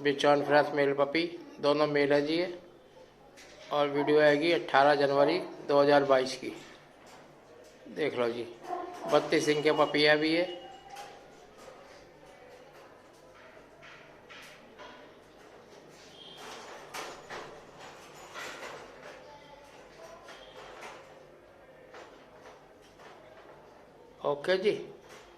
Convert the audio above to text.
बिचौन fresh mail puppy, दोनों mail है जी ये। और वीडियो आएगी 18 जनवरी 2022 की। देख लो जी, 32 इंच के पपिया भी है। ओके जी।